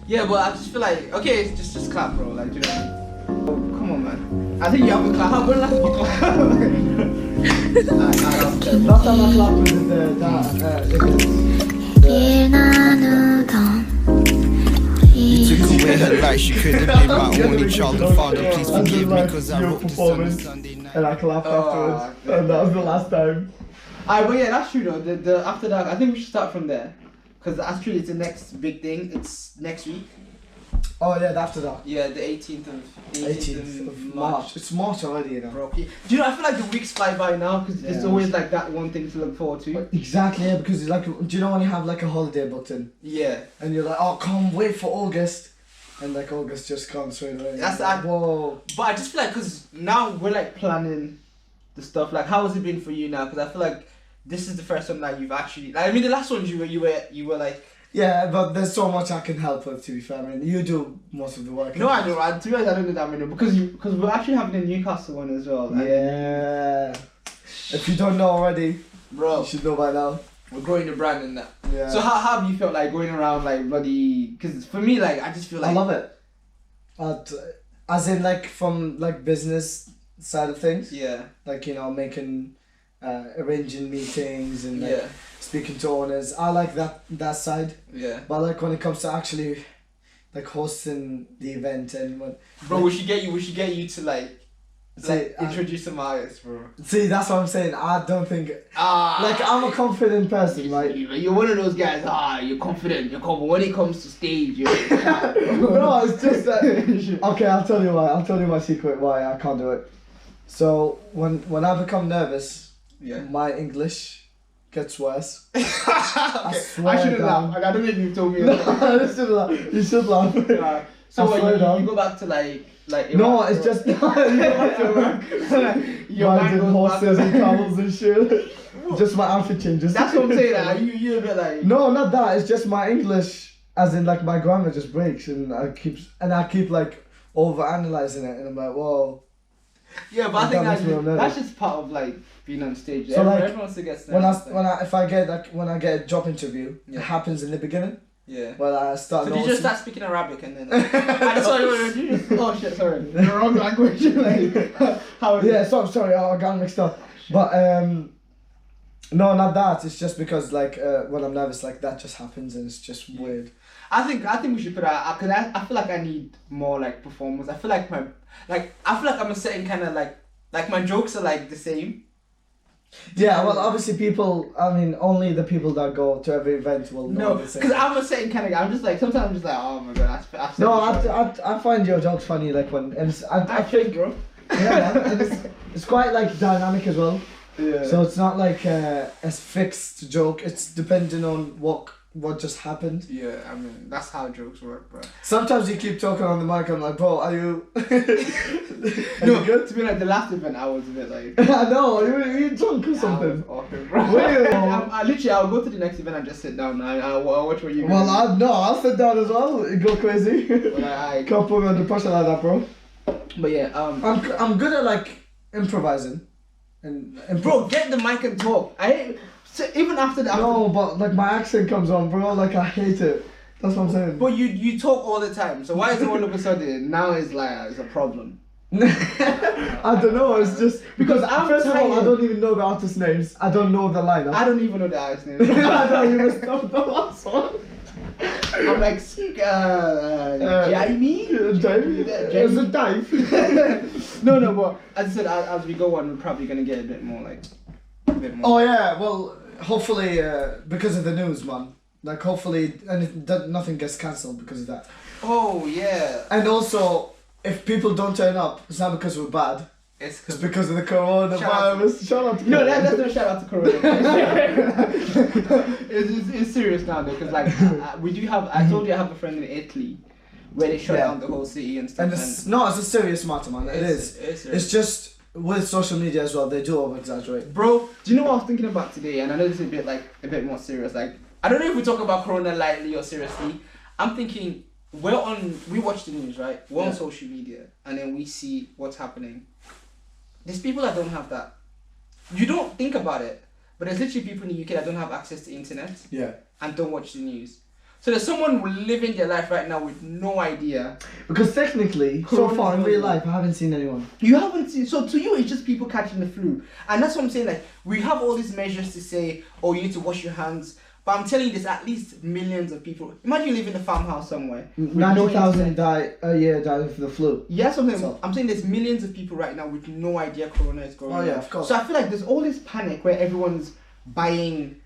Yeah, but I just feel like, okay, just clap, bro. Like, do you know what I mean? Oh, come on, man. I think you have to clap. How good luck you clap? Last time I clapped was with You took away her life, she could have been my only child and father. Please forgive me because I wrote this on a Sunday night. and I clapped afterwards, and that was the last time. Alright, but yeah, that's true though. The AfterDark, I think we should start from there. Because actually it's the next big thing. It's next week. Oh yeah, the AfterDark. Yeah, the 18th of March. It's March already, you know. Bro, do you know, I feel like the weeks fly by now because there's always like that one thing to look forward to. Exactly, yeah, because it's like, do you know when you have like a holiday booked in? Yeah. And you're like, oh, can't wait for August. And like August just comes straight away. That's like, whoa. But I just feel like, because now we're like planning the stuff. Like, how has it been for you now? Because I feel like this is the first one that you've actually, like, I mean, the last ones you were like. Yeah, but there's so much I can help with, to be fair. I mean, you do most of the work. No, I don't. To be honest, I don't do that many because we're actually having a Newcastle one as well. Yeah. If you don't know already, bro, you should know by now. We're growing the brand in that. Yeah. So how have you felt like going around like bloody? Because for me, like, I just feel like I love it. As in, like, from like business side of things. Yeah. Like, you know, making, arranging meetings and like, yeah. speaking to owners. I like that side. Yeah. But like when it comes to actually like hosting the event and when, bro, like, we should get you to like introduce some artists, bro. See, that's what I'm saying. I don't think like I'm a confident person, right? You're one of those guys. You're confident. You're confident when it comes to stage. No, it's just that. Okay, I'll tell you why. I'll tell you my secret why I can't do it. So when I become nervous, my English gets worse. Okay. I shouldn't laugh. I don't know if you told me. No, you should laugh. You should laugh. So when you go back to like no, it's just you go back to work. Your mind goes horses and camels and shit. Just my outfit changes. That's what I'm saying. Like, you a bit like. No, not that. It's just my English, as in like my grammar just breaks, and I keep like over analyzing it, and I'm like, whoa. Yeah, but I think that's just part of like being on stage. So everyone wants to get nervous. When I get a job interview, it happens in the beginning. Yeah. Well, I start. So you just start speaking Arabic and then. I saw you. Oh shit! Sorry, the wrong language. Like, how? Yeah, so sorry. I got mixed up. But no, not that. It's just because like when I'm nervous, like that just happens, and it's just weird. I think we should put out. Cause I feel like I need more like performers. I feel like I'm a certain kind of like my jokes are like the same. Yeah, well, obviously people. I mean, only the people that go to every event will know. No, because I'm a certain kind of guy. I'm just like sometimes I'm just like, oh my god, that's no, I find your jokes funny. Like when and I think, bro. Yeah, man, and it's quite like dynamic as well. Yeah. So it's not like a fixed joke. It's depending on what just happened. Yeah, I mean that's how jokes work, bro. Sometimes you keep talking on the mic. I'm like, bro, are you? No, good. To be like the last event, I was a bit like. I know you drunk or something. I was awkward, bro. I'll go to the next event and just sit down. I'll watch what you. Well, I'll sit down as well. You go crazy. Well, can't put me under pressure like that, bro. But yeah, I'm good at like improvising, and bro, get the mic and talk. So even after that. No, but like my accent comes on, bro. Like I hate it. That's what I'm saying. But you talk all the time. So why is it all of a sudden now it's like it's a problem? I don't know. It's just because first of all, I don't even know the artist names. I don't know the lineup. I don't even know the artist names. I don't even know the last one. I'm like Jamie. Is it Dave? No. But as I said, as we go on, we're probably gonna get a bit more. Oh yeah. Well, hopefully, because of the news, man. Like hopefully, nothing gets cancelled because of that. Oh yeah. And also, if people don't turn up, it's not because we're bad. It's because of the coronavirus. Shout out to no, let's do a shout out to coronavirus. it's serious now though, because like we do have. I told you I have a friend in Italy, where they shut down the whole city and stuff. And it's a serious matter, man. It's just with social media as well. They do over exaggerate. Bro, do you know what I was thinking about today? And I know this is a bit more serious. Like I don't know if we talk about corona lightly or seriously. I'm thinking we watch the news, right? We're on social media, and then we see what's happening. There's people that don't have that. You don't think about it, but there's literally people in the UK that don't have access to internet. Yeah. And don't watch the news. So there's someone living their life right now with no idea. Because technically, so far in real life, I haven't seen anyone. You haven't seen. So to you, it's just people catching the flu, and that's what I'm saying. Like we have all these measures to say, oh, you need to wash your hands. But I'm telling you, there's at least millions of people. Imagine you live in a farmhouse somewhere. 90,000 die a year die of the flu. Yeah, something. So, I'm saying there's millions of people right now with no idea Corona is going on. Oh yeah, of course. So I feel like there's all this panic where everyone's buying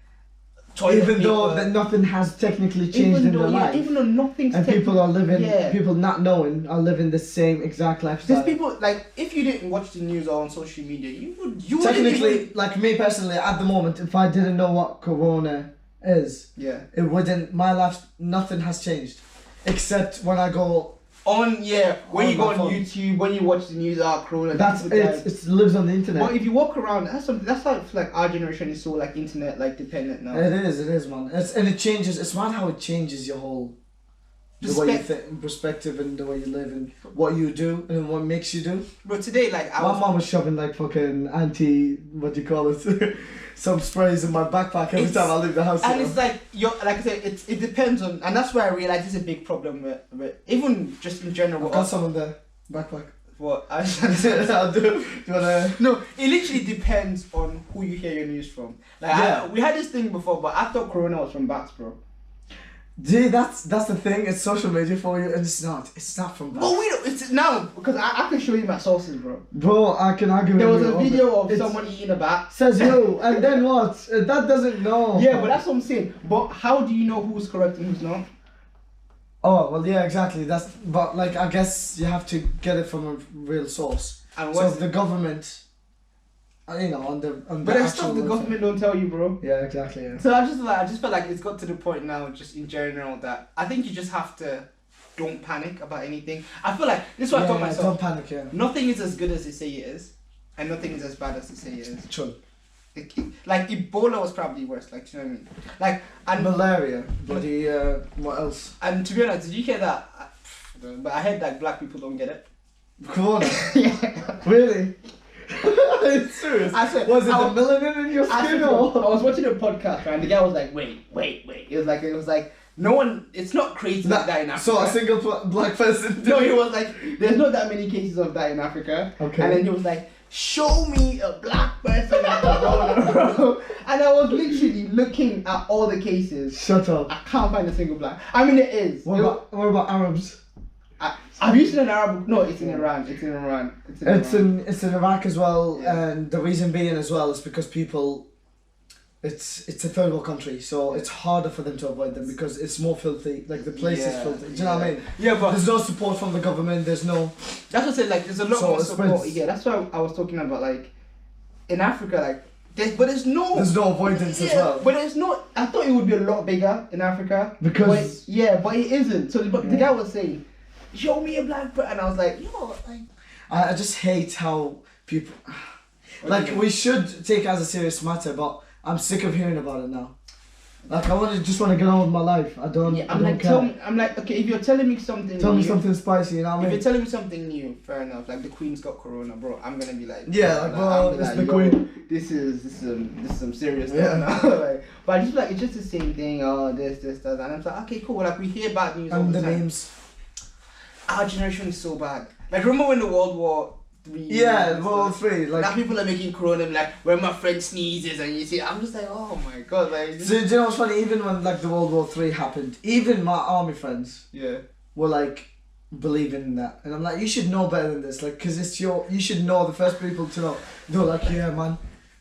toilet even paper. though that nothing has technically changed in their life. Even though nothing's and people are living, yeah. people not knowing are living the same exact lifestyle. There's people, like, if you didn't watch the news or on social media, you technically, like me personally, at the moment, if I didn't know what Corona is, yeah, it wouldn't, my life, nothing has changed. Except when I go on, when you go on phone. YouTube, when you watch the news, Corona. That's it. It lives on the internet. But if you walk around, that's how I feel like our generation is so like internet like dependent now. It is, man. And it changes. It's mad how it changes your whole the way you think, perspective, and the way you live, and what you do, and what makes you do. But today, like, my mom was shoving like fucking what do you call it? Some sprays in my backpack every time I leave the house. And it's like like I said, it depends on, and that's where I realize it's a big problem with even just in general. I've got some in the backpack. What? I'll do. Do you wanna? No, it literally depends on who you hear your news from. Like we had this thing before, but I thought Corona was from bats, bro. Gee, that's the thing. It's social media for you, and it's not. It's not from bats. But we don't. It's now because I can show you my sources, bro. Bro, I can argue. There was a video of someone eating a bat. Says you, and then what? That doesn't know. Yeah, but that's what I'm saying. But how do you know who's correct and who's not? Oh well, yeah, exactly. But like I guess you have to get it from a real source. And so the government, you know, on the but there's stuff the government don't tell you, bro. Yeah, exactly. Yeah. So I just felt like it's got to the point now, just in general, that I think you just have to don't panic about anything. I feel like this is what I told myself. Don't panic. Yeah. Nothing is as good as they say it is, and nothing is as bad as they say it is. True. Like Ebola was probably worse. Like, do you know what I mean? Like, and malaria. Bloody. What else? And to be honest, did you hear that? But I heard that black people don't get it. Corona. Yeah. Really? It's serious. Was it the melanin in your skin? I was watching a podcast, right, and the guy was like, wait. It was like no one. It's not crazy like that in Africa. So a single black person. No, he was like, there's not that many cases of that in Africa. Okay. And then he was like, show me a black person with corona, bro. And I was literally looking at all the cases. Shut up. I can't find a single black. I mean, it is. What about Arabs? Have you seen an Arab? No, it's in Iran. It's in Iraq as well, yeah. And the reason being as well is because people, it's a third world country, so it's harder for them to avoid them because it's more filthy. Like the place is filthy. Do you know what I mean? Yeah, but there's no support from the government. There's no. That's what I said. Like there's a lot more support. Yeah, that's why I was talking about. Like in Africa, like there's no avoidance as well. But there's no. I thought it would be a lot bigger in Africa because but it isn't. So the guy was saying, show me a black person, and I was like, yo, like. I just hate how people. Like we should take it as a serious matter, but I'm sick of hearing about it now. Like I just want to get on with my life. I don't. Yeah, I'm like, okay, if you're telling me something. Tell me something spicy, you know what I mean? If you're telling me something new, fair enough. Like the Queen's got corona, bro. I'm gonna be like. Yeah, like, bro, it's the Queen. This is some serious stuff now. Like, but I just feel like it's just the same thing. Oh, this, that, and I'm like, okay, cool. Like we hear bad news all the time. Names. Our generation is so bad. Like remember when the World War III? Yeah, World War III. Like now people are making corona like when my friend sneezes and you see, I'm just like, oh my god, like. So do you know what's funny? Even when like the World War III happened, even my army friends, were like believing in that, and I'm like, you should know better than this, like, cause you should know the first people to know. They're like, yeah, man,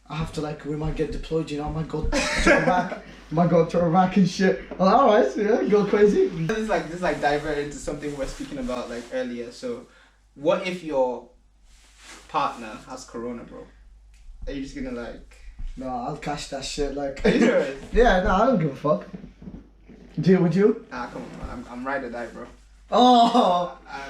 I have to like, we might get deployed, you know, I might go to Iraq. My god, to Iraq and shit. I'm like, alright, yeah, go crazy. This is like divert into something we were speaking about like earlier. So, what if your partner has corona, bro? Are you just gonna like? No, I'll cash that shit. Like, are you serious? Yeah, no, I don't give a fuck. Would you? Ah, come on, I'm ride or die, bro. Oh. I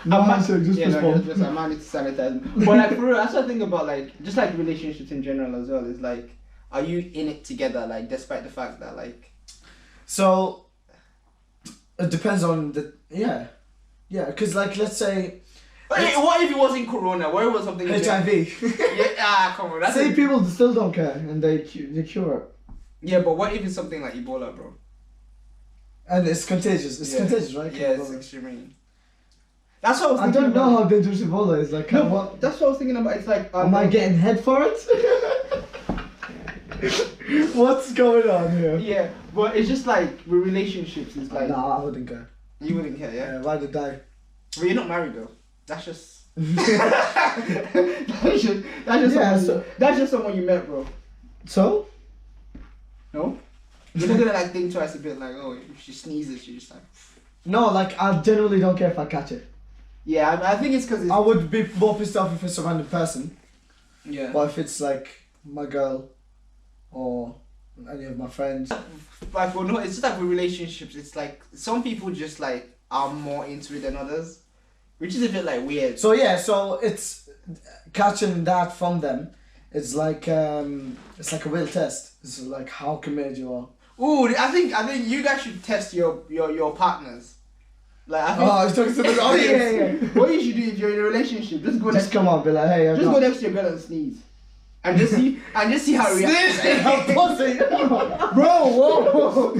might need to sanitize. But like for real, that's what I think about like just like relationships in general as well. Is like. Are you in it together, like, despite the fact that, like... So, it depends on the... Yeah, because, like, let's say... Wait, what if it wasn't corona? What if it was something... HIV. Come on. Say people still don't care, and they cure it. Yeah, but what if it's something like Ebola, bro? And it's contagious. It's contagious, right? Yeah, it's extremely. That's what I was I thinking don't know about. how dangerous Ebola is. Like, No, what? that's what I was thinking about. It's like, Am I getting head for it? What's going on here? Yeah, but it's just like with relationships. It's like Nah, I wouldn't care. You wouldn't care, yeah. Ride or die. But you're not married though. That's just. that's just someone you met, bro. So? No. You're not gonna like think twice a bit like, oh, if she sneezes, you just like. No, like I genuinely don't care if I catch it. Yeah, I think it's because I would be more pissed off if it's a random person. Yeah. But if it's like my girl or any of my friends. Like, well, no, it's just like with relationships. It's like some people just like are more into it than others, which is a bit like weird. So yeah, so it's catching that from them. It's like a real test. It's like how committed you are. Ooh, I think you guys should test your partners. Like I think. Oh, he's talking to the audience. Yeah. What you should do if you're in a relationship, just come on, be like, hey, go next to your girl and sneeze, and just see how it reacts. Sneeze in her pussy, bro. Whoa.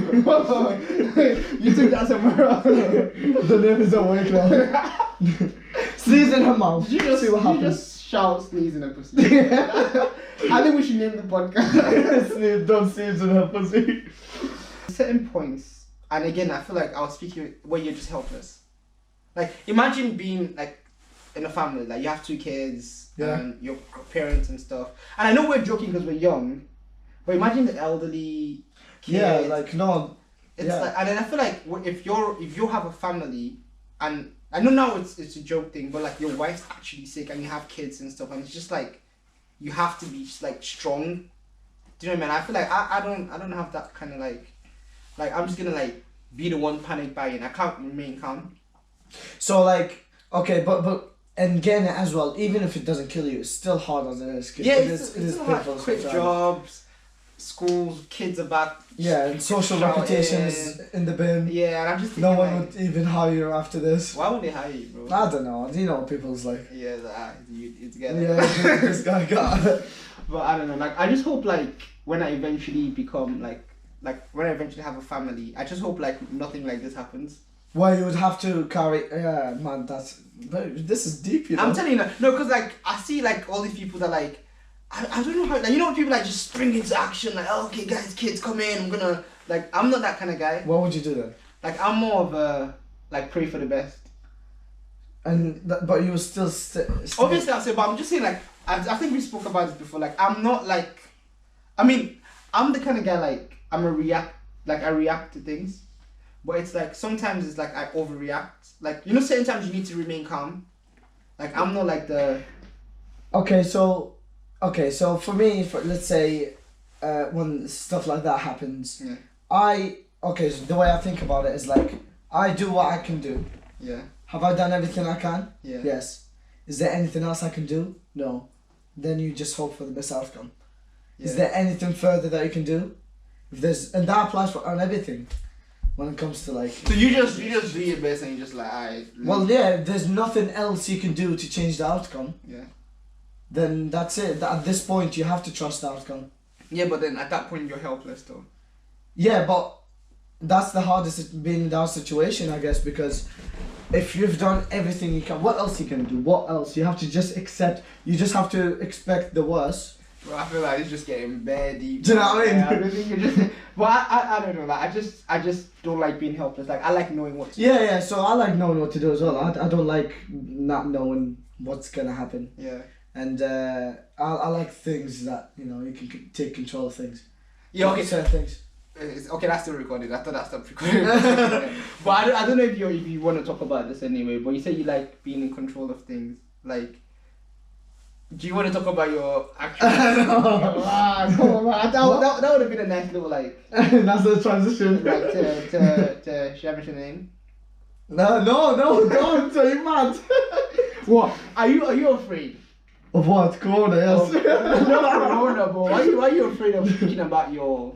You took that somewhere else. The name is awake now. Sneeze in her mouth. Did you just see what happens? You just shout sneeze in her pussy. I think we should name the podcast. Don't sneeze in her pussy. Certain points. And again, I feel like I was speaking where you're just helpless. Like, imagine being like in a family, like you have 2 kids and your parents and stuff. And I know we're joking because we're young, but imagine the elderly kids. Yeah, like no. It's like, and then I feel like if you have a family, and I know now it's a joke thing, but like your wife's actually sick and you have kids and stuff, and it's just like you have to be just like strong. Do you know what I mean? I feel like I don't have that kind of like I'm just gonna like be the one panic buying. I can't remain calm. So like okay, but and getting it as well, even if it doesn't kill you, it's still hard as it is. Yeah, it is painful. Quit jobs, schools, kids are back. Yeah, and social reputation is in the bin. Yeah, and I'm just no one would even hire you after this. Why would they hire you, bro? I don't know. Do you know what people's like? Yeah, you together. Yeah, this guy got it. But I don't know. Like, I just hope like when I eventually become like when I eventually have a family, I just hope like nothing like this happens. Well, you would have to carry. Yeah, man, this is deep. You know? I'm telling you, no, because like I see like all these people that like I don't know how, like, you know, people like just spring into action, like, oh, okay, guys, kids, come in, I'm gonna, like, I'm not that kind of guy. What would you do then? Like, I'm more of a, like, pray for the best. But you would still obviously I'll say, but I'm just saying, like, I think we spoke about this before, like, I'm not like, I mean, I'm the kind of guy, like, I react to things, but it's like, sometimes it's like I overreact. Like, you know, certain times you need to remain calm. Like, I'm not like the... Okay, so for me, let's say, when stuff like that happens, yeah. So the way I think about it is like, I do what I can do. Yeah. Have I done everything I can? Yeah. Yes. Is there anything else I can do? No. Then you just hope for the best outcome. Yeah. Is there anything further that you can do? And that applies on everything. When it comes to like... So you just do your best and you just like, alright. Well, yeah, if there's nothing else you can do to change the outcome. Yeah. Then that's it. At this point, you have to trust the outcome. Yeah, but then at that point, you're helpless though. Yeah, but that's the hardest being in that situation, I guess, because if you've done everything you can, what else you can do? What else? You have to just accept, you just have to expect the worst. Bro, I feel like it's just getting bare deep. Do you know what I mean? Yeah, I think you're just... But I don't know, like, I just don't like being helpless. Like, I like knowing what to do. Yeah, so I like knowing what to do as well. I don't like not knowing what's gonna happen. Yeah. And I like things that, you know, you can take control of things. Yeah, okay. Certain things. Okay, that's still recorded. I thought that stopped recording. But I don't know if you want to talk about this anyway, but you say you like being in control of things. Like, do you want to talk about your actual... Come on, man. That would have been a nice little, like... That's the transition. Like, to share your name. No, don't. You mad. What? Are you afraid? Of what? Corona, yes. Not Corona, but why are you afraid of speaking about your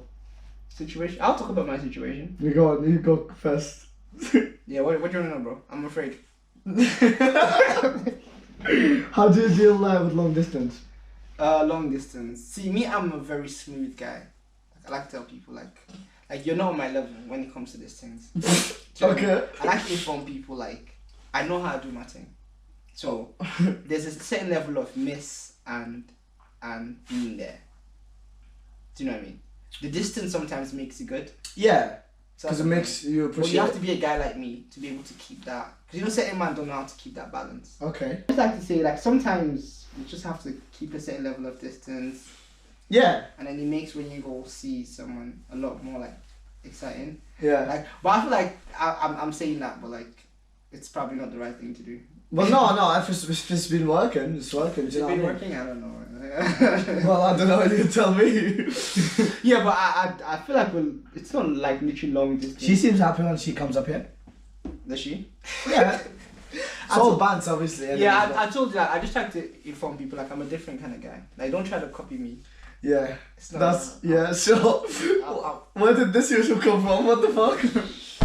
situation? I'll talk about my situation. You go first. Yeah, what do you want to know, bro? I'm afraid. How do you deal with long distance? Long distance. See, me, I'm a very smooth guy. I like to tell people like you're not on my level when it comes to these things. Okay. I like to inform people like I know how to do my thing. So there's a certain level of miss and being there. Do you know what I mean? The distance sometimes makes it good. Yeah. Because it makes you appreciate. But you have to be a guy like me to be able to keep that. Because certain man don't know how to keep that balance. Okay. I just like to say like sometimes you just have to keep a certain level of distance. Yeah. And then it makes when you go see someone a lot more like exciting. Yeah. Like, but I feel like I'm saying that, but like it's probably not the right thing to do. Well, no. If it's been working, it's working. It's been working. I don't know. Well, I don't know. You tell me. Yeah, but I feel like it's not like literally long distance. She seems happy when she comes up here. Does she? Yeah. It's all bands, obviously. Yeah, I told you that. I just try to inform people like I'm a different kind of guy. Like, don't try to copy me. Yeah. It's not, That's yeah. So, where did this usually come from? What the fuck?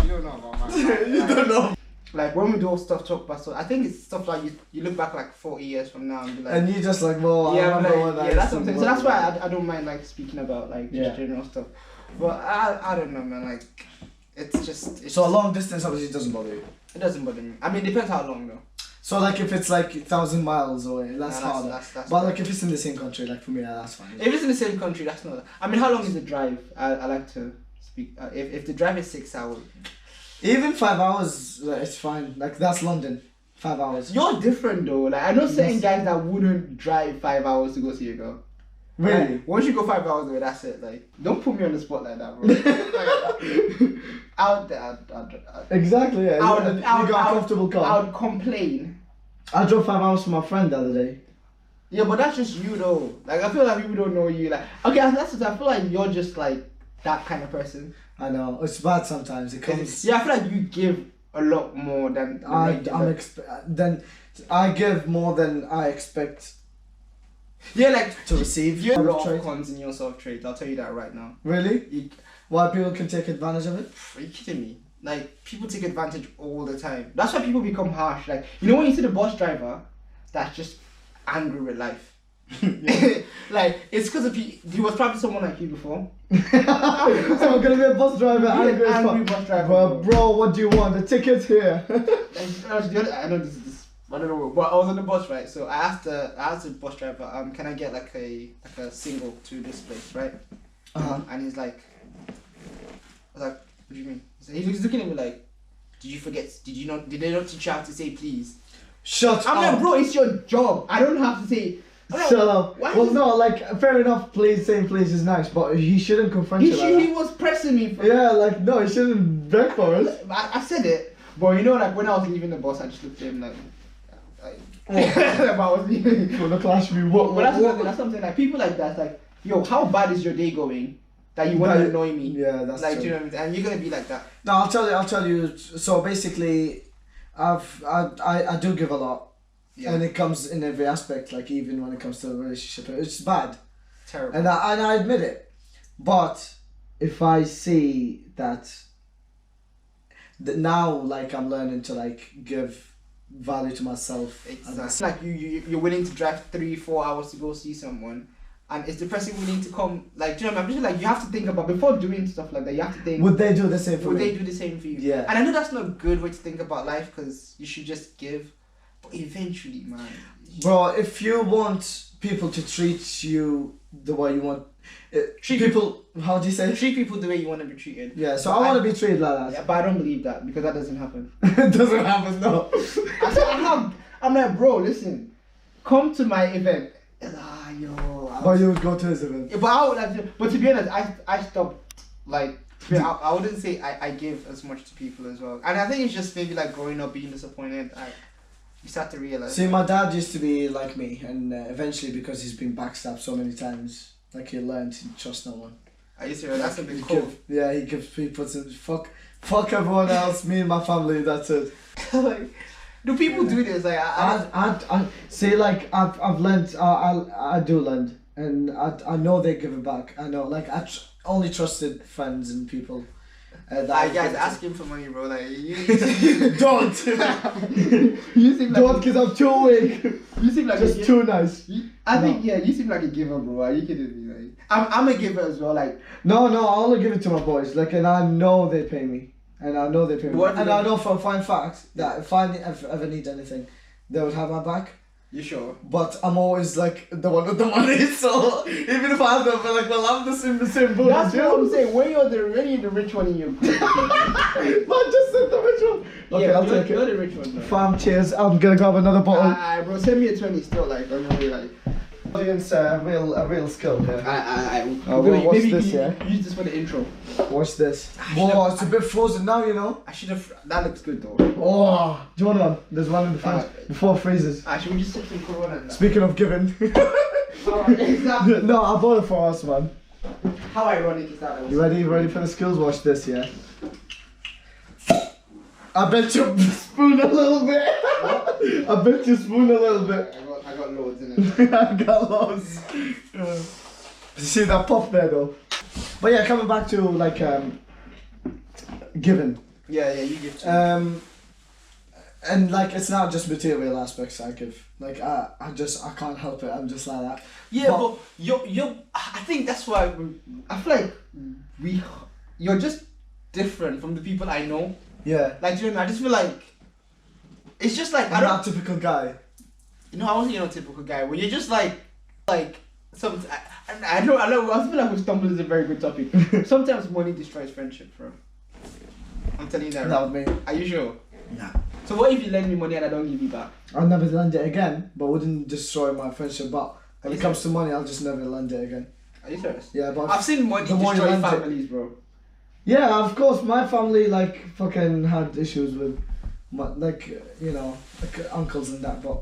You don't know about my. You don't know. Like when we do all stuff, talk about stuff. I think it's stuff like you look back like 40 years from now and be like. And you just like, well, yeah, I remember when that's what I'm saying. So that's why I don't mind like speaking about like just general stuff. But I don't know, man. Like it's just. So a long distance obviously doesn't bother you. It doesn't bother me. I mean, it depends how long though. So like if it's like 1,000 miles away, that's harder. That's but like if it's in the same country, like for me, that's fine. If it's in the same country, that's not. I mean, how long is the drive? I like to speak. If the drive is 6 hours. Even 5 hours, it's fine. Like that's London, 5 hours. You're different though. Like I know certain guys that wouldn't drive 5 hours to go see a girl. Really? Like, once you go 5 hours away, that's it. Like, don't put me on the spot like that, bro. Out there, exactly. Yeah. You got a comfortable car. I would complain. I drove 5 hours for my friend the other day. Yeah, but that's just you though. Like I feel like people don't know you. Like okay, that's what I feel like you're just like that kind of person. I know it's bad sometimes. It comes. Yeah, I feel like you give a lot more than I give more than I expect. Yeah, like to receive. You have a lot of cons in your self trait. I'll tell you that right now. Really? Why people can take advantage of it? Are you kidding me? Like people take advantage all the time. That's why people become harsh. Like you know when you see the bus driver, that's just angry with life. Like it's because of he was probably someone like you before. So I'm gonna be a bus driver, angry bus driver. Bro, what do you want? The ticket here. I know this. I don't know, but I was on the bus, right? So I asked the bus driver, can I get like a single to this place, right? And he's like, I was like, what do you mean? So he's looking at me like, did you forget? Did they not teach you how to say please? Shut up. I'm like, bro, it's your job. I don't have to say. Shut up. Well, no, like, fair enough, saying please is nice, but he shouldn't confront you like that. He was pressing me for yeah, like, no, he shouldn't beg for us. I said it, but you know, like, when I was leaving the bus, I just looked at him like I was leaving. For the clash me, what? That's something like, people like that, like, yo, how bad is your day going? That you want to annoy me? Yeah, that's like, true. Do you know what I mean? And you're going to be like that. No, I'll tell you, so basically, I do give a lot. Yeah. And it comes in every aspect, like even when it comes to a relationship, it's bad. Terrible. And I admit it. But if I see that now, like I'm learning to like give value to myself. Exactly. Like you're willing to drive 3-4 hours to go see someone, and is the person willing to come? Like, do you know what I'm just like you have to think about before doing stuff like that. You have to think. Would they do the same for me? Would they do the same for you? Yeah. And I know that's not a good way to think about life because you should just give. Eventually, man. Bro, if you want people to treat you the way you want, treat people. How do you say? Treat people the way you want to be treated. Yeah, so I want to be treated like that. Yeah, but I don't believe that because that doesn't happen. It doesn't happen, no. I'm like, bro, listen, come to my event. But you would go to his event. Yeah, but to be honest, I stopped like. I wouldn't say I give as much to people as well, and I think it's just maybe like growing up being disappointed. You start to realize. See, my dad used to be like me, and eventually, because he's been backstabbed so many times, like he learned to trust no one. Are you serious? That's a bit cool. He gives people fuck everyone else, me and my family. That's it. Like, do people do this? Like, I see, like I've learned. I do learn, and I know they give it back. I know, like only trusted friends and people. Guys, ask him for money, bro. Like, don't. You seem like don't, because I'm too weak. You seem like just too nice. I think you seem like a giver, bro. Are you kidding me? Like, I'm a giver as well. Like no, I only give it to my boys. Like, and I know they pay me, and I know they pay me, and I know for a fine fact that if I ever need anything, they would have my back. You sure? But I'm always like the one with the money, so even if I have them, I'm like, well, I'm the same boat. That's what I'm saying. When you're the rich one in your group. I just said the rich one. Okay, I'll take it. You're the rich one, bro. Fam, cheers. I'm gonna grab another bottle. Bro, send me a 20 still, like, I'm really like. Audience, a real skill here. What's this, yeah? Use this for the intro. Watch this. Whoa, it's a bit frozen now, you know. I should have. That looks good though. Oh, do you want one? There's one in the fridge before it freezes. Actually, we just sip some Corona now. Speaking of giving. Exactly. No, I bought it for us, man. How ironic is that? You ready for the skills? Watch this, yeah. I bet you spoon a little bit. I bet you spoon a little bit. I got loads in it. I got loads. You see that pop there though? But yeah, coming back to like giving. Yeah, you give to and like it's not just material aspects I give. Like I can't help it. I'm just like that. Yeah, but you're I think that's why I feel like you're just different from the people I know. Yeah. Like, you know, I just feel like it's just like I'm not a typical guy. You know, I wasn't a typical guy. But you're just like some. I know. I feel like we stumbled is a very good topic. Sometimes money destroys friendship, bro. I'm telling you that. Not with me. Are you sure? Nah. So what if you lend me money and I don't give you back? I'll never lend it again, but wouldn't destroy my friendship. But when it comes to money, I'll just never lend it again. Are you serious? Yeah, but I've seen money destroy families, bro. Yeah, of course. My family like fucking had issues with, like you know, like uncles and that. But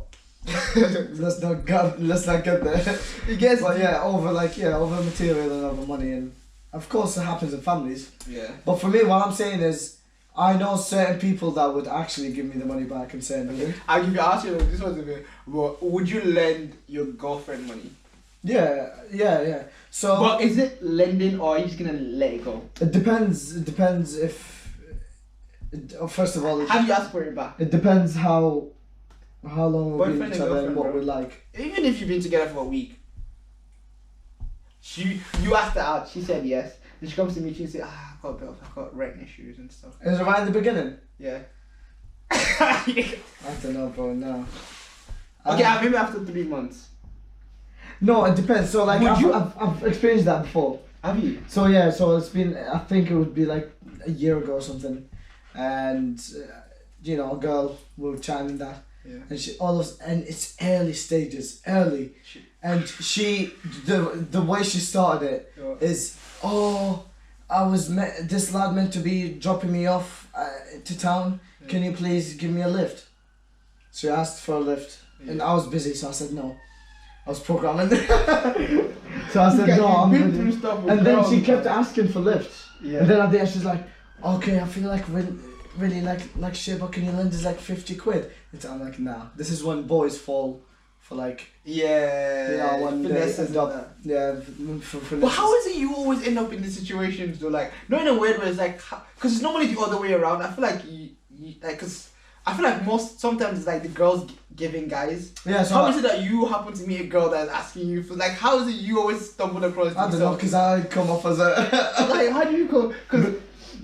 let's not get there. You guess. But yeah, over material and over money, and of course it happens in families. Yeah. But for me, what I'm saying is, I know certain people that would actually give me the money back and say, okay. I'll give you. Ask you this one's a bit. Well, would you lend your girlfriend money? Yeah. So. But is it lending or are you just gonna let it go? It depends. It depends if. First of all. How do you ask for it back? It depends how long we've been each other and what bro. we like. Even if you've been together for a week. You asked her out. She said yes. Then she comes to me. She said, "I got rent issues and stuff." Is it right in the beginning? Yeah. I don't know, bro. No. Okay, maybe after 3 months. No, it depends. So like I've experienced that before. Have you? So yeah, so it's been. I think it would be like a year ago or something, and you know, a girl we were chatting that, yeah. And and it's early stages, and the way she started it is, this lad meant to be dropping me off to town. Yeah. Can you please give me a lift? So I asked for a lift, and I was busy, so I said no. I was programming. So I said no, I'm been through stuff. And then she kept asking for lifts. Yeah. And then at the end she's like, okay, I feel like really like shit, but can you lend us like 50 quid? I'm like, nah. This is when boys fall for like when they end up for But how is it you always end up in these situations though? Like not in a weird way. It's like because it's normally the other way around. I feel like you like because. I feel like sometimes it's like the girls giving guys. Yeah. So how is it that you happen to meet a girl that's asking you for like? How is it you always stumble across? I don't know, because I come off as a. Like how do you come?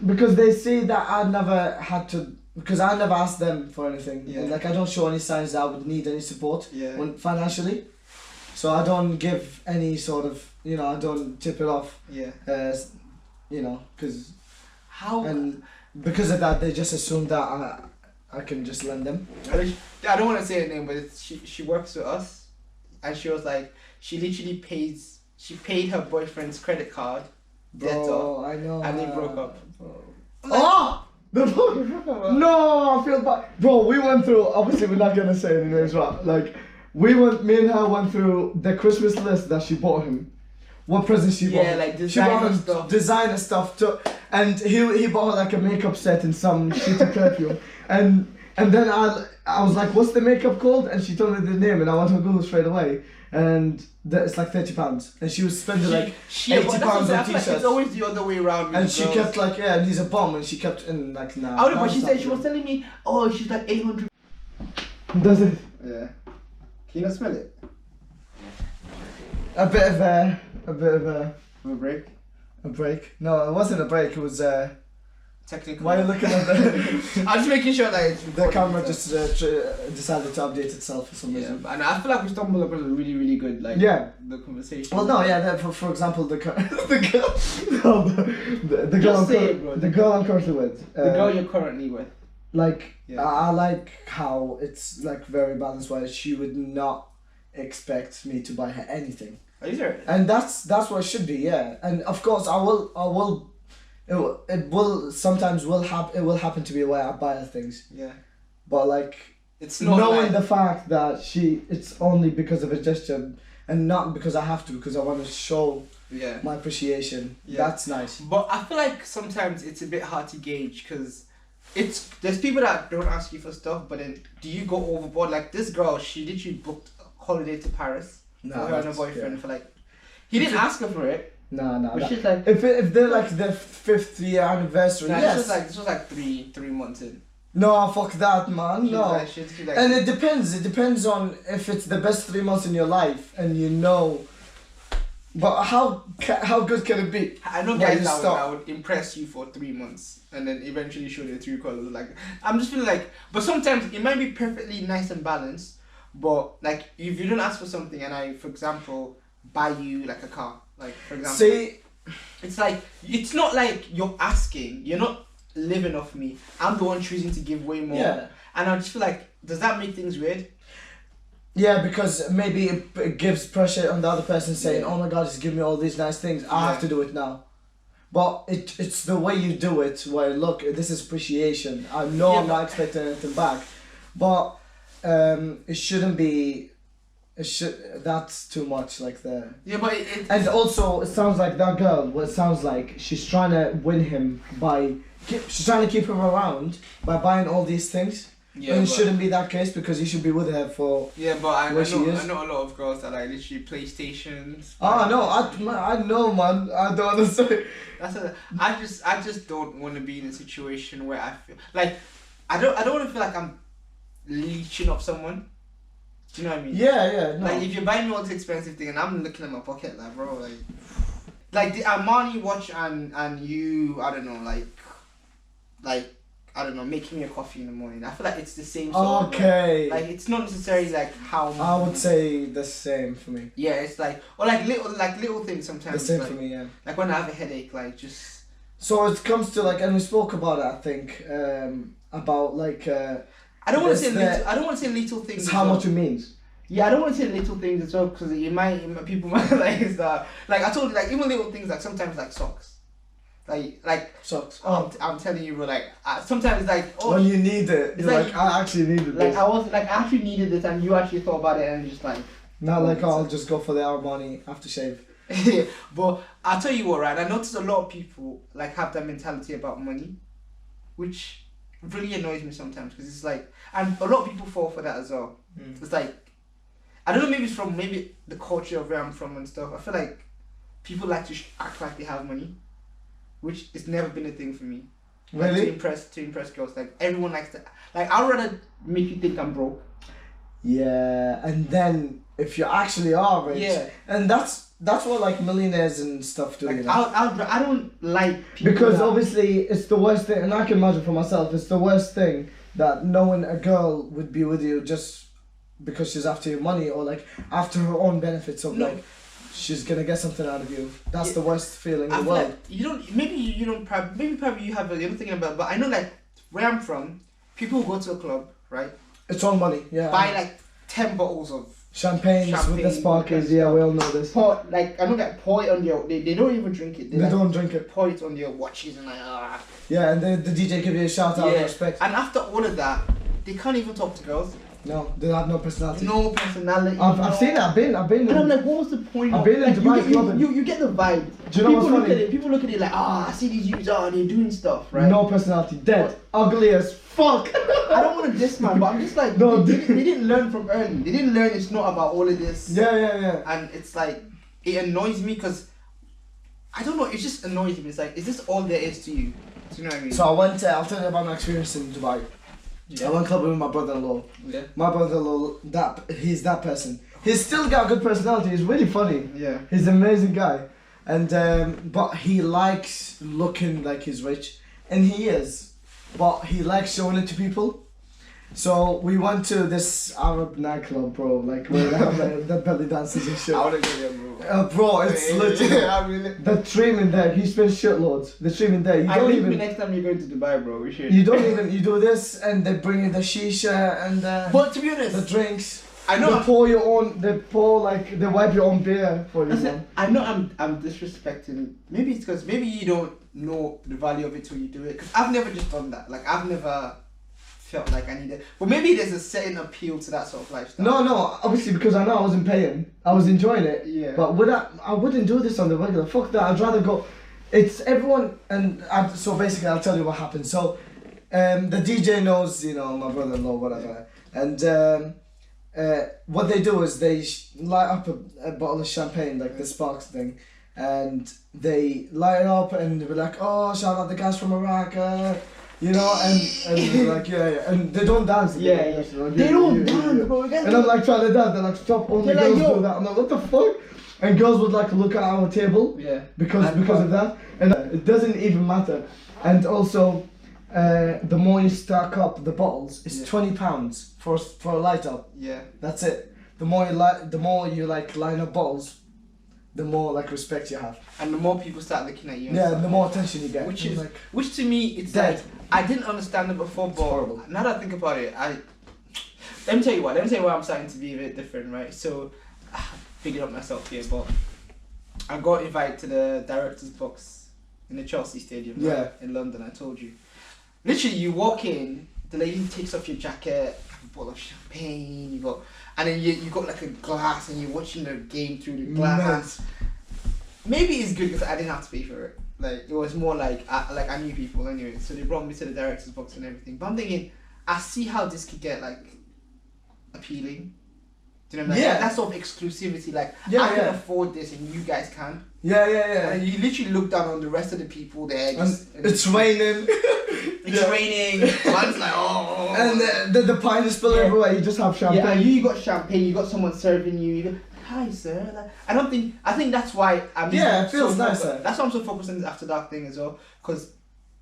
Because they see that I never had to. Because I never asked them for anything. Yeah. And, like I don't show any signs that I would need any support. Yeah. Financially, so I don't give any sort of I don't tip it off. Yeah. Because. How. And because of that, they just assume that I can just lend them. I don't want to say her name, but she works with us, and she was like, she literally paid her boyfriend's credit card, bro, I know, and they broke up. Like, no, I feel bad, bro. We went through. Obviously, we're not gonna say any names, right? Like, me and her went through the Christmas list that she bought him. What presents she bought? Yeah, like designer stuff too. And he bought her like a makeup set and some shitty perfume. And then I was like, what's the makeup called? And she told me the name, and I went to Google straight away. And it's like £30. And she was spending like £80 on t-shirts. It's always the other way around. And she kept like, and he's a bum, and she kept in like, nah. Oh, but she said she was telling me, she's like 800. Does it? Yeah. Can you not smell it? A bit of a bit of a break. A break? No, it wasn't a break. It was Technically. why are you looking at the? I'm just making sure that it's the camera just decided to update itself for some reason. And I feel like we stumbled upon a really, really good the conversation. Well, no, yeah. For example, the girl, the girl I'm currently with. The girl you're currently with. Like, I like how it's like very balanced. Where she would not expect me to buy her anything. Are you serious? And that's what it should be, yeah. And of course, it will sometimes happen to be where I buy her things. Yeah. But like, it's not knowing the fact that it's only because of a gesture and not because I have to, because I want to show my appreciation. Yeah. That's nice. But I feel like sometimes it's a bit hard to gauge because there's people that don't ask you for stuff, but then do you go overboard? Like this girl, she literally booked a holiday to Paris for her and her boyfriend for like. He didn't ask her for it. No. But she's like, if they're like their 5th year anniversary, yes. This was like three months in. No, fuck that, man. She's no. Like, and it depends. It depends on if it's the best 3 months in your life, and you know. But how good can it be? I know guys that would impress you for 3 months and then eventually show their true colors. Like I'm just feeling like, but sometimes it might be perfectly nice and balanced. But like if you don't ask for something and I, for example, buy you like a car, like for example. See, it's like it's not like you're asking. You're not living off me. I'm the one choosing to give way more. Yeah. And I just feel like, does that make things weird? Yeah, because maybe it gives pressure on the other person saying, "Oh my God, he's giving me all these nice things. I have to do it now." But it's the way you do it. Where look, this is appreciation. I know I'm not expecting anything back, but it shouldn't be. That's too much, like the. Yeah, but and also it sounds like that girl. What it sounds like, she's trying to win him she's trying to keep him around by buying all these things. Yeah, and it shouldn't be that case because you should be with her for. Yeah, but I know a lot of girls that like literally PlayStations. Oh no, I know, man. I don't understand. I just don't want to be in a situation where I feel like I don't want to feel like I'm leeching off someone. Do you know what I mean? Yeah, no. Like if you're buying me all this expensive thing and I'm looking at my pocket like, bro, like the Armani watch and you, I don't know, like I don't know, making me a coffee in the morning. I feel like it's the same sort of like it's not necessarily like how I would say the same for me. Yeah, it's like or like little things sometimes. The same for me, yeah. Like when I have a headache, like just. So it comes to like, and we spoke about it, I think, about like. I don't want to say little things. It's how much it means. Yeah, I don't want to say little things as well because people might like start like I told you like even little things like sometimes like socks. Like socks. I'm telling you, bro. Like sometimes like when you need it, you're like I actually needed this. Like I actually needed this, and you actually thought about it, and just like. Not like I'll just go for the Armani aftershave. Yeah, but I'll tell you what, right? I noticed a lot of people like have that mentality about money, which really annoys me sometimes because it's like, and a lot of people fall for that as well. It's like, I don't know, maybe it's from the culture of where I'm from and stuff. I feel like people like to act like they have money, which has never been a thing for me. Like, really? To impress girls, like everyone likes to. Like I'd rather make you think I'm broke. Yeah, and then if you actually are rich, and that's what like millionaires and stuff do. Like, you know? I don't like people because obviously it's the worst thing, and I can imagine for myself, it's the worst thing that knowing a girl would be with you just because she's after your money or like after her own benefits of like she's gonna get something out of you. That's the worst feeling in the world. Like maybe you have you're not thinking about, but I know like where I'm from, people go to a club, right? It's all money, yeah. Buy like 10 bottles of champagne with the sparklers, yeah, we all know this. I know that pour it on your. They don't even drink it. They don't drink it. Pour it on your watches and like Yeah, and the DJ give you a shout out of respect. And after all of that, they can't even talk to girls. No, they have no personality. No personality. I've seen it. I've been. And I'm like, what was the point? I've been in Dubai clubbing. You get the vibe. Do you know what's funny? People look at it like, I see these youths they're doing stuff, right? No personality, dead, ugly as fuck. I don't want to diss man, but I'm just like, no, they didn't learn from early. They didn't learn it's not about all of this. Yeah. And it's like, it annoys me because, I don't know, it just annoys me. It's like, is this all there is to you? Do you know what I mean? So I'll tell you about my experience in Dubai. Yeah. I went clubbing with my brother-in-law. Yeah. My brother-in-law, he's that person. He's still got a good personality. He's really funny. Yeah. He's an amazing guy. And but he likes looking like he's rich, and he is, but he likes showing it to people. So we went to this Arab nightclub, bro, like where they have the belly dances and shit. I wanna go there, bro. Bro, it's literally really. the treatment there. He spends shitloads. The treatment there. You I don't think even. next time you're going to Dubai, bro, we should. You don't even. You do this, and they bring you the shisha and But to be honest, the drinks. I know. They pour your own. They pour like they wipe your own beer for you. Listen, I know I'm disrespecting. Maybe it's because maybe you don't know the value of it till you do it. Because I've never just done that. Like I've never felt like I needed. But maybe there's a certain appeal to that sort of lifestyle. No, obviously because I know I wasn't paying. I was enjoying it. Yeah. But I wouldn't do this on the regular. Fuck that. I'd rather go. It's everyone and so basically I'll tell you what happened. So, the DJ knows, you know, my brother-in-law, whatever, and what they do is they light up a bottle of champagne, like the Sparks thing, and they light it up and they're like, oh, shout out the guys from Iraq, you know, and they're like, yeah, and they don't dance. Yeah. Like, They don't dance, bro. And I'm like trying to dance, they're like, stop, only They're girls like, yo. do that. I'm like, what the fuck? And girls would like look at our table, Yeah. because of that, and it doesn't even matter. And also, the more you stack up the bottles, it's £20 for a light up. Yeah. That's it. The more you line up bottles, the more like respect you have. And the more people start looking at you. And Yeah, stuff. the more attention you get. Which I'm is like, which to me it's dead. like I didn't understand it before, but horrible. now that I think about it, let me tell you why I'm starting to be a bit different, right? So figured out myself here, but I got invited to the director's box in the Chelsea Stadium, right, in London. I told you. Literally, you walk in, the lady takes off your jacket, a bottle of champagne, and then you got like a glass, and you're watching the game through the glass. Maybe it's good because I didn't have to pay for it. Like it was more like I knew people anyway, so they brought me to the director's box and everything. But I'm thinking, I see how this could get like appealing. Do you know what I mean? Like, that sort of exclusivity, like I can afford this and you guys can. Yeah. And you literally look down on the rest of the people there. It's raining. It's raining. Man's like, oh. And the pint is spilling everywhere. You just have champagne. Yeah, you got champagne. You got someone serving you. You go, hi sir. Like, I think that's why I'm. Yeah, it feels nicer. That's why I'm so focused on this AfterDark thing as well. Because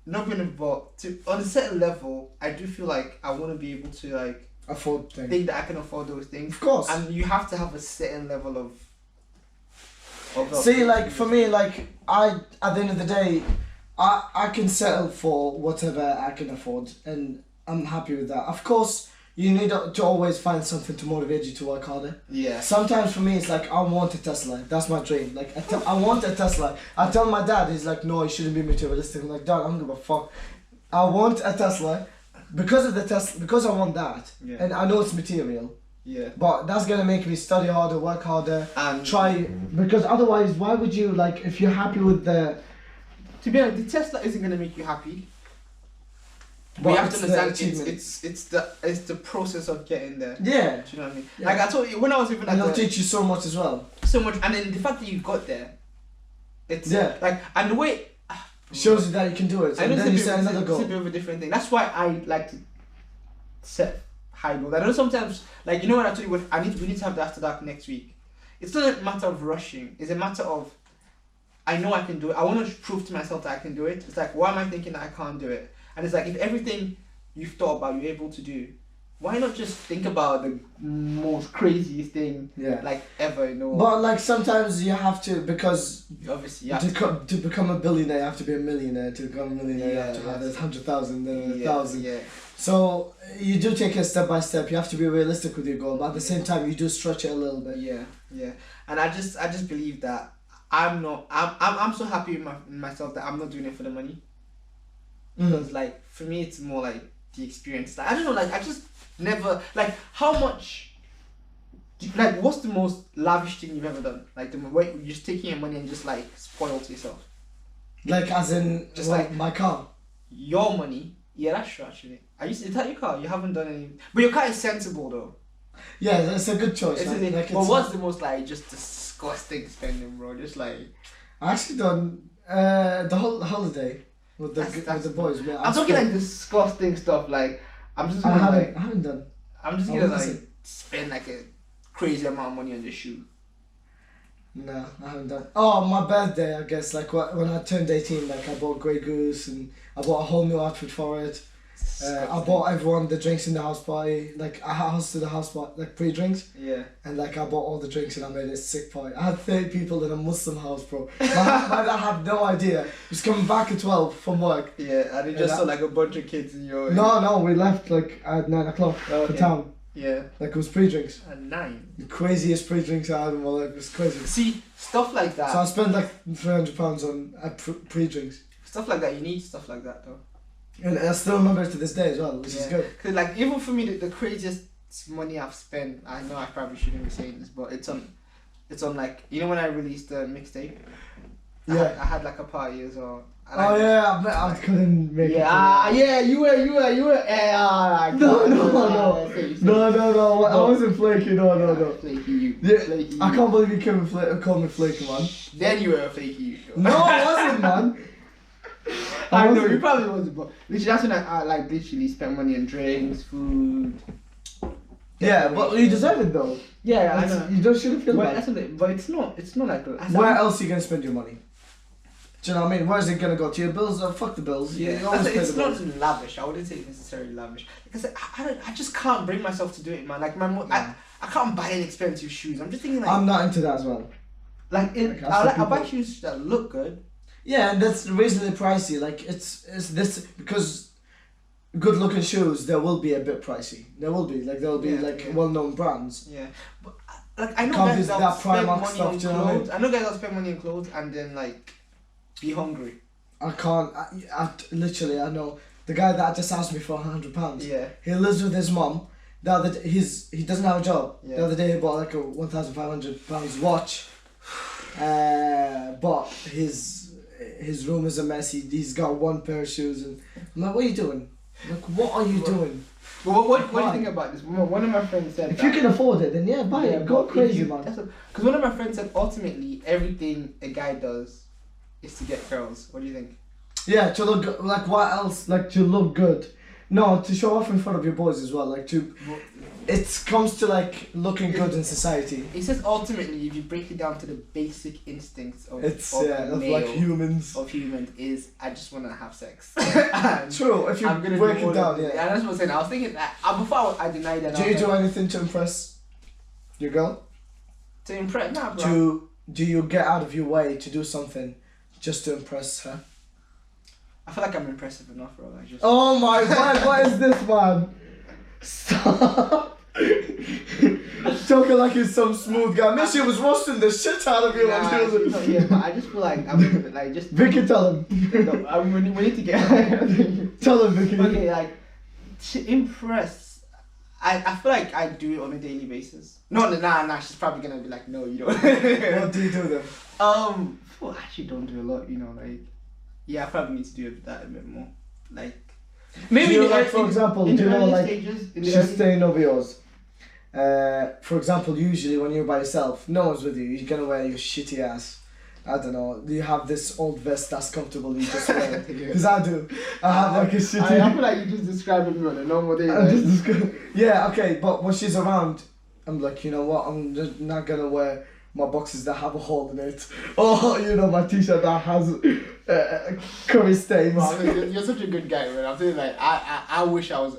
not being involved on a certain level, I do feel like I want to be able to like afford things. Think that I can afford those things. Of course. And you have to have a certain level of see, like for me, like at the end of the day, I can settle for whatever I can afford, and I'm happy with that. Of course, you need to always find something to motivate you to work harder. Yeah. Sometimes for me, it's like I want a Tesla. That's my dream. Like I want a Tesla. I tell my dad, he's like, no, you shouldn't be materialistic. I'm like, Dad, I don't give a fuck. I want a Tesla because of the Tesla, because I want that, and I know it's material. Yeah. But that's gonna make me study harder, work harder, and try, because otherwise, why would you, like, if you're happy with the... To be honest, the Tesla isn't gonna make you happy. But you have to understand it's the process of getting there. Yeah. Do you know what I mean? Yeah. Like I told you when I was even and it'll teach you so much as well. So much, and then the fact that you got there, it's like, and the way shows you that you can do it. And then you set another goal. It's a bit of a different thing. That's why I like to set high goals. I know sometimes, like, you know, when I told you we need to have the AfterDark next week. It's not a matter of rushing. It's a matter of I know I can do it. I want to prove to myself that I can do it. It's like, why am I thinking that I can't do it? And it's like, if everything you've thought about you're able to do, why not just think about the most craziest thing like ever, you know? But like sometimes you have to, because obviously to become a billionaire you have to be a millionaire. To become a millionaire you have to have 100,000 then 1,000. Yeah. So you do take it step by step. You have to be realistic with your goal, but at the same time you do stretch it a little bit. Yeah. And I just believe that I'm so happy in myself that I'm not doing it for the money. Because like for me it's more like the experience. Like I don't know, like I just never, like, how much like what's the most lavish thing you've ever done? Like the way you're just taking your money and just like spoiled yourself. Like as in just like my car. Your money. Yeah, that's true actually. Is that your car? You haven't done any, but your car is sensible though. Yeah, that's a good choice. Like, but what's the most like just disgusting spending, bro? Just like I actually done the whole holiday with the boys. Man, I'm talking like disgusting stuff. Like I haven't done. I'm just gonna like spend like a crazy amount of money on this shoe? No, I haven't done. Oh, my birthday, I guess. Like when I turned 18, like I bought Grey Goose and I bought a whole new outfit for it. I bought everyone the drinks in the house party. Like I hosted the house party, like pre-drinks. Yeah. And like I bought all the drinks and I made a sick party. I had 30 people in a Muslim house, bro. My dad had no idea. He was coming back at 12 from work. Yeah, and he just saw like a bunch of kids in your. No, we left like at 9 o'clock for town. Yeah. Like it was pre-drinks. At 9. The craziest pre-drinks I had in my life. It was crazy. See, stuff like that. So I spent like £300 on pre-drinks. Stuff like that, you need stuff like that though. And I still remember it to this day as well, which is good. Cause like even for me, the craziest money I've spent, I know I probably shouldn't be saying this, but it's on like, you know when I released the mixtape. I had like a party as well. I couldn't make it. Yeah, you were. No. I wasn't flaky. No. Flaky you. Yeah, flaky you. I can't believe you called me flaky, man. Then you were a flaky you. No, I wasn't, man. I know you probably wasn't, but literally that's when I like literally spent money on drinks, food. Yeah, but you deserve it though. Yeah, I know. You don't shouldn't feel bad. But it's not like. Where else are you gonna spend your money? Do you know what I mean? Where's it gonna go? To your bills? Oh, fuck the bills. Yeah, it's not lavish. I wouldn't say it's necessarily lavish. Because I just can't bring myself to do it, man. Like I can't buy any expensive shoes. I'm just thinking like. I'm not into that as well. I'll buy shoes that look good. Yeah, and that's reasonably pricey. Like it's this because good looking shoes there will be a bit pricey. There will be well known brands. Yeah, but like I know guys that spend money on clothes. I know guys that spend money on clothes and then like be hungry. I can't. I literally I know the guy that just asked me for £100. Yeah. He lives with his mum. The other day, he doesn't have a job. Yeah. The other day he bought like a £1,500 watch. But his room is a mess. He's got one pair of shoes and I'm like, what are you doing? Like, what are you doing? Well, what do you think about this? One of my friends said if you can afford it, then yeah, buy it. Go crazy, man. Because one of my friends said ultimately everything a guy does is to get girls. What do you think? Yeah, to look good. Like what else? Like to look good. No, to show off in front of your boys as well. Like to, it comes to like looking good in society. It says ultimately, if you break it down to the basic instincts of like humans. Of humans is I just want to have sex. True, if you break it down, yeah. That's what I'm saying. I was thinking that before I denied that. Do you do anything to impress your girl? To impress, nah, bro. Do you get out of your way to do something just to impress her? I feel like I'm impressive enough, bro. Oh my god, what is this, man? Stop. Talking like he's some smooth guy. Man, she was roasting the shit out of you. Yeah, but I just feel like I'm like just. Vicky, tell him. No, we need to get. Tell him, Vicky. Okay, like to impress. I feel like I do it on a daily basis. No, she's probably gonna be like, no, you don't. What do you do then? Well, I actually don't do a lot, you know, like. Yeah, I probably need to do that a bit more. Like, maybe for example, do you know, like, she's staying over yours. For example, usually when you're by yourself, no one's with you, you're gonna wear your shitty ass. I don't know, you have this old vest that's comfortable, you just wear it. Because I do. I have like a shitty... I feel like you just described me on a normal day. Yeah, okay, but when she's around, I'm like, you know what, I'm just not gonna wear my boxes that have a hole in it. Or, you know, my t-shirt that has curry stains. Wow, you're such a good guy, man. I'm saying, like, I wish I was...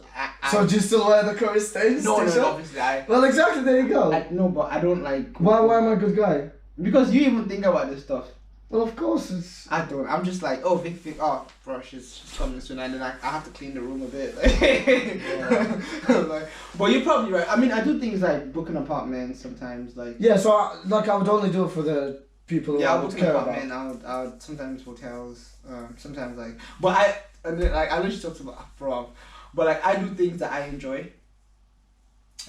So do you still wear the curry stains? No, obviously Well, exactly, there you go. No, but I don't like... Why am I a good guy? Because you even think about this stuff. Well, of course it's... I don't. I'm just like, oh, Vic, oh, bro, she's coming soon, and then I have to clean the room a bit. Like, but you're probably right. I mean, I do things like book an apartment sometimes, like... Yeah, so I would only do it for the people who I would care about. Yeah, I would sometimes hotels, sometimes like... But I literally talked about prom, but like, I do things that I enjoy.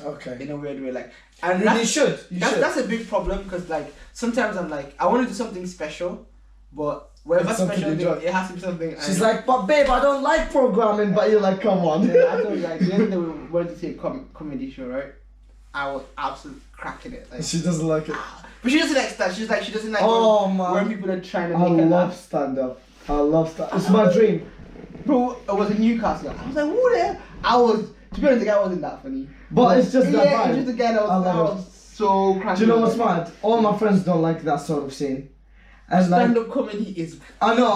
Okay. In a weird way, like... And you should. That's a big problem, because like, sometimes I'm like, I want to do something special, but whatever special thing, it has to be something... She's like, but babe, I don't like programming, but you're like, come on. Yeah, I told you, like, the other day we wanted to see a comedy show, right? I was absolutely cracking it. Like, she doesn't like it. But she doesn't like that. She's like, she doesn't like when people are trying to make her laugh. Stand-up. I love stand-up. It's my dream. Bro, it was in Newcastle. I was like, who there? To be honest, the guy wasn't that funny. But it's just that vibe. It's just the guy that was so crazy. Do you know what's mad? All my friends don't like that sort of scene. And stand-up comedy is... I know.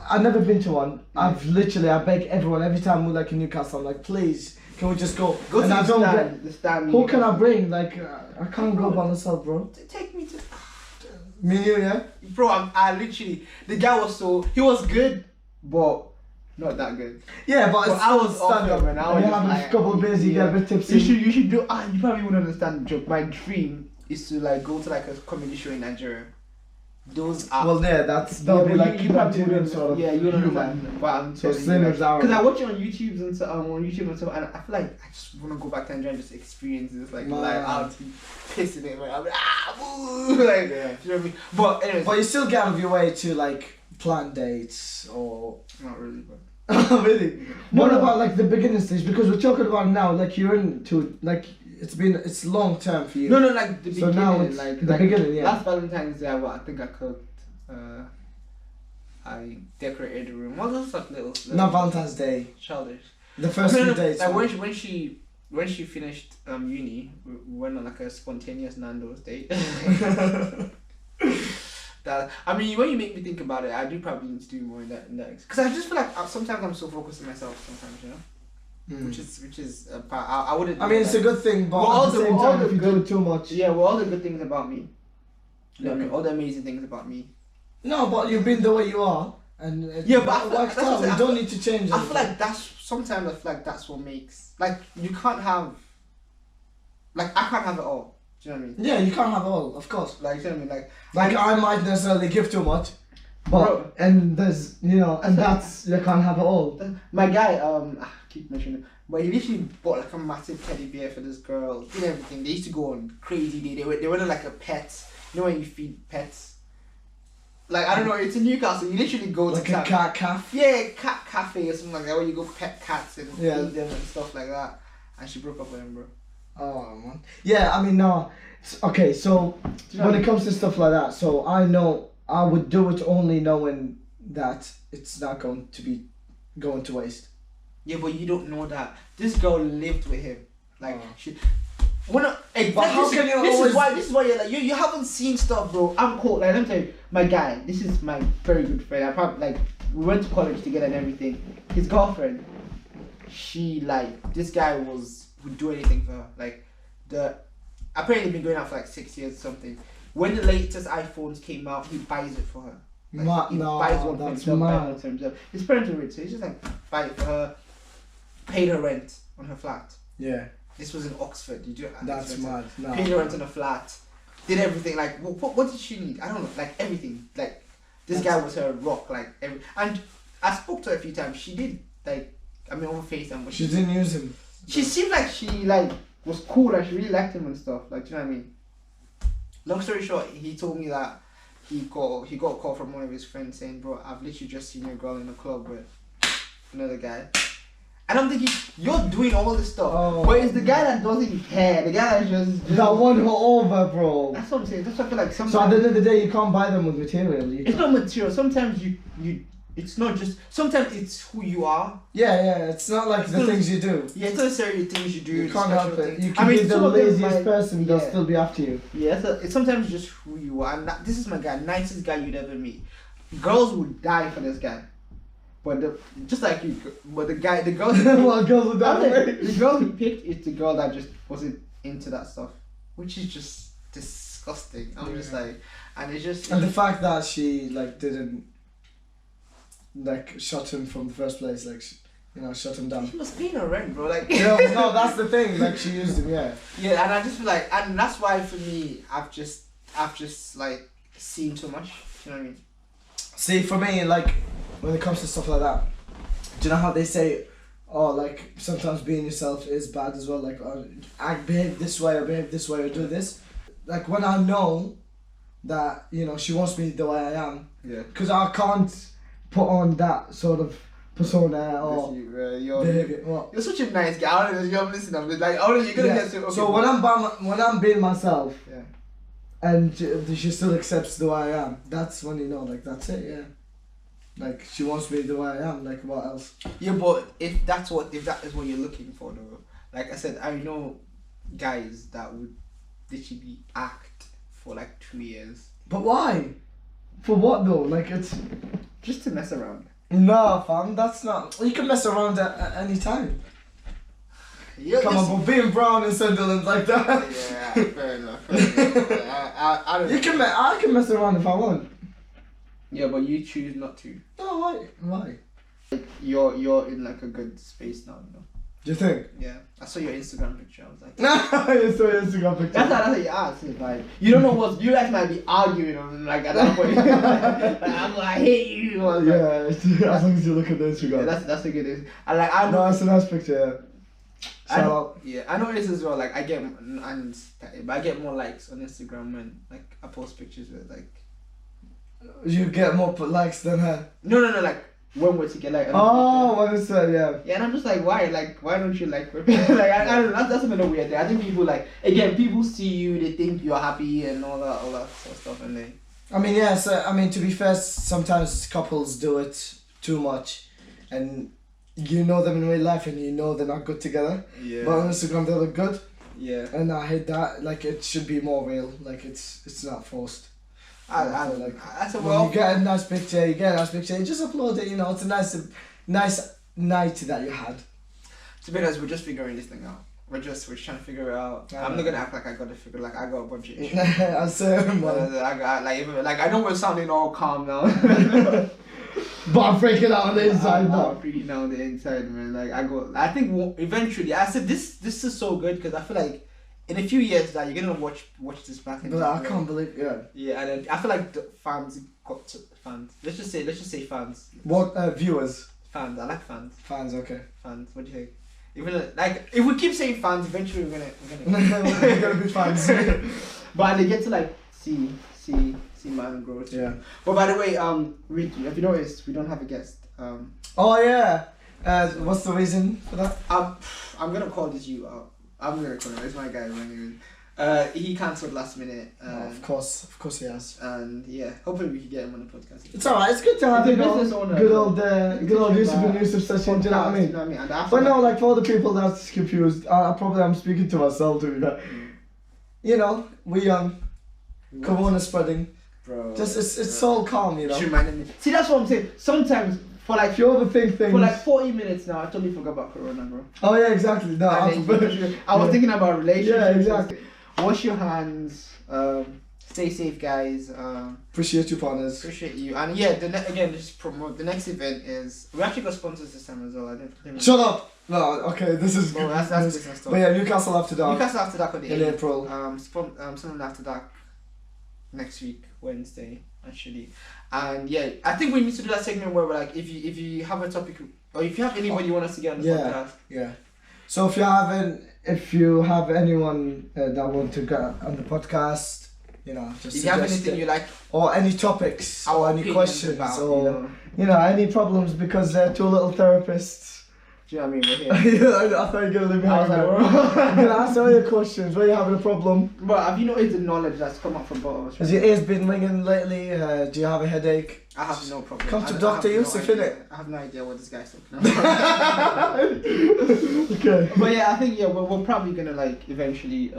I've never been to one. I beg everyone, every time we're like in Newcastle, I'm like, please, can we just go? Go and to I the don't stand, get, the stand. who can I bring? Like, I can't go by myself, bro. Take me to... Me and you, yeah? Bro, I literally... The guy was so... He was good, but not that good. Yeah, but I was stand up, man. I was you just have like, a couple of beers, you get a bit tipsy. You should do... you probably wouldn't understand the joke. My dream is to like go to like a comedy show in Nigeria. Those are... Well, yeah, that'll be like Nigerian sort of you don't humor. understand. But I'm So telling same you, as ours. because I watch it on YouTube and stuff, and I feel like I just want to go back to Nigeria and just experience this, like I'll be pissing it, man. I'll be boo, like, you know what I mean? But anyways, But you still get out of your way to like plan dates or... Not really, but... Really? What about like the beginning stage? Because we're talking about now, like you're into like it's long term for you. No, like the beginning. So now it's like the beginning, yeah. Last Valentine's Day, I think I cooked. I decorated the room. What was that little? Not Valentine's Day. Childish. The first few days. Like when she finished uni, we went on like a spontaneous Nando's date. That, I mean, when you make me think about it, I do probably need to do more in that. Because I just feel like sometimes I'm so focused on myself. Sometimes, you know, which is I wouldn't. I mean, it's a good thing, but at the same time, if you do it too much. Yeah, well, all the good things about me. You know what I mean? All the amazing things about me. No, but you've been the way you are, and it worked out. You don't need to change. I feel like sometimes I feel like that's what makes, like, you can't have, like, I can't have it all. Do you know what I mean? Yeah, you can't have it all, of course. Like, you know what I mean? Like I might necessarily give too much, but and there's that's you can't have it all. My guy, I keep mentioning it, but he literally bought like a massive teddy bear for this girl. Did everything. They used to go on crazy day. They were like a pet. You know when you feed pets? Like, I don't know. It's in Newcastle. You literally go like to a cat cafe. Yeah, cat cafe or something like that, where you go pet cats and yeah. feed them and stuff like that. And she broke up with him, bro. Oh man. Yeah, I mean no. Okay, so when it comes to stuff like that, so I know I would do it only knowing that it's not going to waste. Yeah, but you don't know that this girl lived with him. Like she. But how can you this is why you're like you haven't seen stuff, bro. I'm cool. Like, let me tell you, my guy. This is my very good friend. I probably like we went to college together and everything. His girlfriend. She like this guy would do anything for her. Like apparently been going out for like 6 years or something. When the latest iPhones came out, he buys it for her. Like, he buys one for himself, buys one for himself. His parents are rich, so he's just like buy it for her. Paid her rent on her flat. Yeah. This was in Oxford. You do That's mad. No. Paid her rent on a flat. Did everything. Like what did she need? I don't know. Like everything. Like this guy was her rock. Like and I spoke to her a few times. She did over FaceTime. She didn't use him. She seemed like she was cool. Like she really liked him and stuff. Like, do you know what I mean? Long story short, he told me that he got a call from one of his friends saying, "Bro, I've literally just seen your girl in a club with another guy." And I'm thinking, you're doing all this stuff, but it's the guy that doesn't care. The guy that just that won her over, bro. That's what I'm saying. That's what I feel like. Sometimes. So at the end of the day, you can't buy them with material. It's not material. Sometimes you. It's not just. Sometimes it's who you are. Yeah. It's not like the things you do. Yeah, it's not necessarily the things you do. You can't help it. You can be the laziest person. They'll still be after you. Yeah, it's sometimes just who you are. And this is my guy, nicest guy you'd ever meet. Girls would die for this guy. But just like you, but the girl. Well, girls would die. The girl he picked is the girl that just wasn't into that stuff, which is just disgusting. I'm just like, and it's just. And the fact that she didn't shut him from the first place, shut him down. She was paying her rent, bro. Like. No, that's the thing. Like she used him, yeah. Yeah, and I just feel like, and that's why for me, I've just seen too much. You know what I mean? See, for me, when it comes to stuff like that, do you know how they say, sometimes being yourself is bad as well? Like, I behave this way, or behave this way, or do this. Like, when I know that, she wants me the way I am. Yeah. Because I can't put on that sort of persona or behavior. You're such a nice guy. I don't know, you're listening. I'm like, oh, you're gonna get so. Okay, so when I'm being myself, and she still accepts the way I am, that's when that's it, yeah. Like, she wants me the way I am, like, what else? Yeah, but if that is what you're looking for, though, like I said, I know guys that would literally act for like 2 years. But why? For what though? Like it's just to mess around. No, fam, that's not. You can mess around at any time. Yeah, come on, but being brown in Sunderland like that. Yeah, fair enough. Fair enough. I don't. I can mess around if I want. Yeah, but you choose not to. No, why? Like, you're in like a good space now, you know. Do you think? Yeah, I saw your Instagram picture. I was like, you saw your Instagram picture. That's how you asked. It's like you don't know what you guys might be arguing on like at that point. Like, I hate you. Yeah, as long as you look at the Instagram. Yeah, that's a good. I no, that's a nice picture. Yeah. I notice as well. Like I get more likes on Instagram when like I post pictures with like. You get more likes than her. No, like. When we're together, like, what is that? Yeah. Yeah, and I'm just like, why? Like, why don't you like? like, I don't know. That's another weird thing. I think people like people see you, they think you're happy and all that sort of stuff, and they. I mean, yeah. So I mean, to be fair, sometimes couples do it too much, and you know them in real life, and you know they're not good together. Yeah. But on Instagram, they look good. Yeah. And I hate that. Like, it should be more real. Like, it's not forced. I said, well, you get a nice picture, you just upload it, you know, it's a nice night that you had. To be honest, we're just figuring this thing out. We're trying to figure it out. I'm not gonna act like I got it figured. Like I got a bunch of issues. I said, I got like I know we're sounding all calm now. But I'm freaking out on the inside now. I'm freaking out on the inside, man. Like I think eventually. I said this is so good because I feel like. In a few years now, you're gonna watch this back. But I can't believe, yeah. Yeah, and then I feel like the fans. Let's just say fans. What viewers? Fans. I like fans. Fans, okay. Fans. What do you think? Even like if we keep saying fans, eventually we're gonna be fans. But they get to like see man growth. Yeah. But by the way, Ricky, have you noticed we don't have a guest? Oh yeah. What's the reason for that? I'm gonna call this you out. I'm gonna call him. It's my guy. He cancelled last minute. Of course he has. And yeah, hopefully we can get him on the podcast. It's alright. It's good to have good old Yusuf and Yusuf session. Do you know what I mean? But no, like for the people that's confused, I'm speaking to myself too. You know, we're young. Corona spreading. Bro. Just it's all calm, you know. See, that's what I'm saying. Sometimes. For like you overthink things. For like 40 minutes now, I totally forgot about Corona, bro. Oh yeah, exactly. No, I was thinking about relationships. Yeah, exactly. Wash your hands. Stay safe, guys. Appreciate your partners. Appreciate you. And yeah, again, just promote the next event is we actually got sponsors this time as well. I didn't Shut up. No, okay, this is. Oh, that's business stuff. But yeah, Newcastle AfterDark. Newcastle AfterDark on the 8th. In April. Something AfterDark next week, Wednesday. Actually, and yeah, I think we need to do that segment where we're like, if you have a topic or if you have anybody you want us to get on the podcast. Yeah. So if you have anyone that want to get on the podcast, you know, just if you have anything you like or any topics or any questions about, or you know any problems because they're two little therapists. Do you know what I mean? We're here. I thought you were going to leave me out. I'm going to ask all your questions. Where you having a problem? But have you noticed the knowledge that's come up from both of us? Has your ears been ringing lately? Do you have a headache? I have no problem. Come to Dr. Yusuf, innit? I have no idea what this guy's talking about. Okay. But yeah, I think we're probably going to like eventually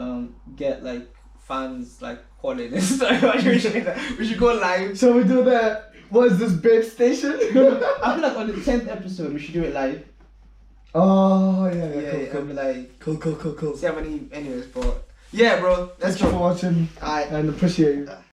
get like fans like calling us. We should go live. Shall we do that? What is this, babe station? I feel like on the 10th episode we should do it live. Oh yeah, cool. Like cool. See how many, anyways, but yeah, bro. Thank you for watching. And appreciate you.